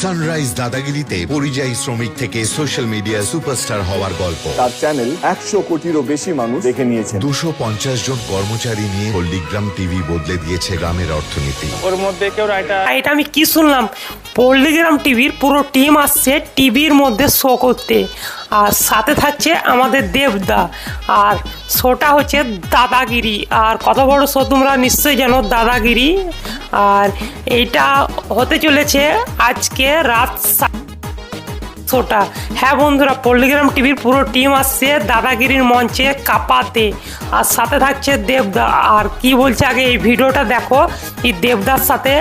Sunrise দাদাগিরিতে পরিযায়ী শ্রমিক থেকে সোশ্যাল মিডিয়া সুপারস্টার হওয়ার গল্প। তার চ্যানেল 100 কোটিরও বেশি মানুষ দেখে নিয়েছেন। 250 জন কর্মচারী নিয়ে পল্লীগ্রাম টিভি বদলে দিয়েছে গ্রামের অর্থনীতি। ওর মধ্যে কেউ এটা আমি কি শুনলাম, পল্লীগ্রাম টিভির পুরো টিম আসছে টিভির মধ্যে শো করতে, আর সাথে থাকছে আমাদের দেবদা, আর শোটা হচ্ছে দাদাগিরি। আর কত বড় শো তোমরা নিশ্চয়ই জানো, দাদাগিরি। আর এইটা হতে চলেছে আজকে রাত শোটা। হ্যাঁ বন্ধুরা, পল্লীগ্রাম টিভির পুরো টিম আসছে দাদাগিরির মঞ্চে কাঁপাতে, আর সাথে থাকছে দেবদা। আর কি বলছে আগে এই ভিডিওটা দেখো, এই দেবদার সাথে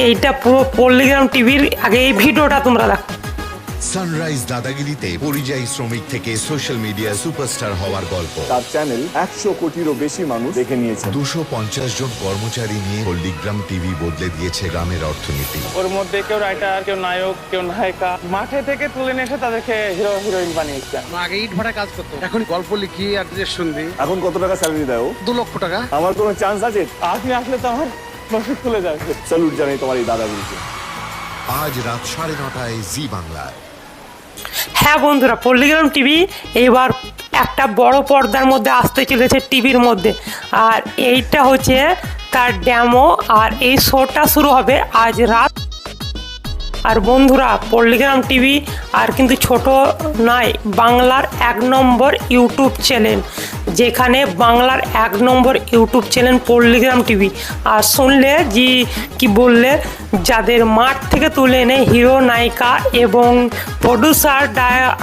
এইটা পুরো পল্লীগ্রাম টিভির আগে এই ভিডিওটা তোমরা দেখো। সানরাইজ দাদাগিরিতে পরিযায়ী শ্রমিক থেকে সোশ্যাল মিডিয়া সুপারস্টার হওয়ার গল্প। তার চ্যানেল 100 কোটিরও বেশি মানুষ দেখে নিয়েছেন। 250 জন কর্মচারী নিয়ে পল্লীগ্রাম টিভি বদলে দিয়েছে গ্রামের অর্থনীতি। ওর মধ্যে কেউ রাইটার, কেউ নায়ক, কেউ নায়িকা মাঠে থেকে তুলে নিয়ে এসে তাদেরকে হিরো হিরোইন বানিয়েছে। আগে ইট ভাড়া কাজ করতো, এখন গল্প লিখি আর শুনবি। এখন কত টাকা স্যালারি দেয় ও? 2 লক্ষ টাকা। আমার কোনো চান্স আছে? আপনি আসলে তো আমার বসে খুলে যাবে। স্যালুট জানাই তোমার এই দাদাগিরিকে। আজ রাত 9:30 জি বাংলায়। হ্যাঁ বন্ধুরা, পল্লীগ্রাম টিভি এবার একটা বড় পর্দার মধ্যে আসতে চলেছে টিভির মধ্যে, আর এইটা হচ্ছে তার ডেমো। আর এই শোটা শুরু হবে আজ রাত। আর বন্ধুরা, পল্লীগ্রাম টিভি আর কিন্তু ছোট নয়, বাংলার 1 নম্বর ইউটিউব চ্যানেল, যেখানে বাংলার 1 নম্বর ইউটিউব চ্যানেল পল্লীগ্রাম টিভি। আর শুনলে যে কি বললে, যাদের মাঠ থেকে তুলে এনে হিরো নায়িকা এবং প্রডিউসার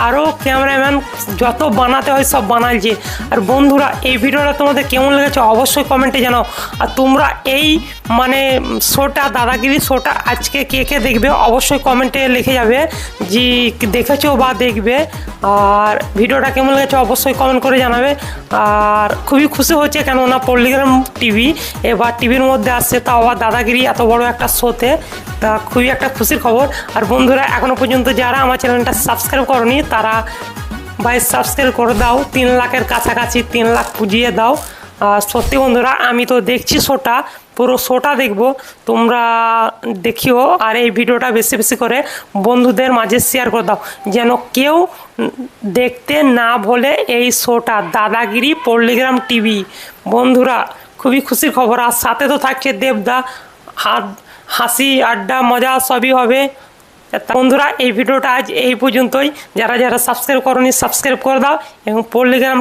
আরও ক্যামেরাম্যান যত বানাতে হয় সব বানালছে। আর বন্ধুরা, এই ভিডিওটা তোমাদের কেমন লেগেছে অবশ্যই কমেন্টে জানাও। আর তোমরা এই শোটা, দাদাগিরি শোটা আজকে কে কে দেখবে অবশ্যই কমেন্টে লিখে যাবে যে দেখেছো বা দেখবে। আর ভিডিওটা কেমন লেগেছে অবশ্যই কমেন্ট করে জানাবে। আর খুবই খুশি হচ্ছে, কেননা পল্লীগ্রাম টিভি এবার টিভির মধ্যে আসছে, তাও আবার দাদাগিরি এত বড় একটা শোতে। তা খুবই একটা খুশির খবর। আর বন্ধুরা, এখনও পর্যন্ত যারা আমার চ্যানেলটা সাবস্ক্রাইব করনি তারা ভাই সাবস্ক্রাইব করে দাও। 3 লাখের কাছাকাছি, 3 লাখ পুজিয়ে দাও। সত্যি বন্ধুরা, আমি তো দেখছি শোটা, পুরো শোটা দেখবো, তোমরা দেখিও। আর এই ভিডিওটা বেশি বেশি করে বন্ধুদের মাঝে শেয়ার করে দাও, যেন কেউ দেখতে না ভোলে এই শোটা, দাদাগিরি পল্লীগ্রাম টিভি। বন্ধুরা, খুবই খুশির খবর। আর সাথে তো থাকছে দেবদা, হাসি আড্ডা মজা সবই হবে। বন্ধুরা, এই ভিডিওটা আজ এই পর্যন্তই। যারা যারা সাবস্ক্রাইব করনি সাবস্ক্রাইব করে দাও এবং পল্লীগ্রাম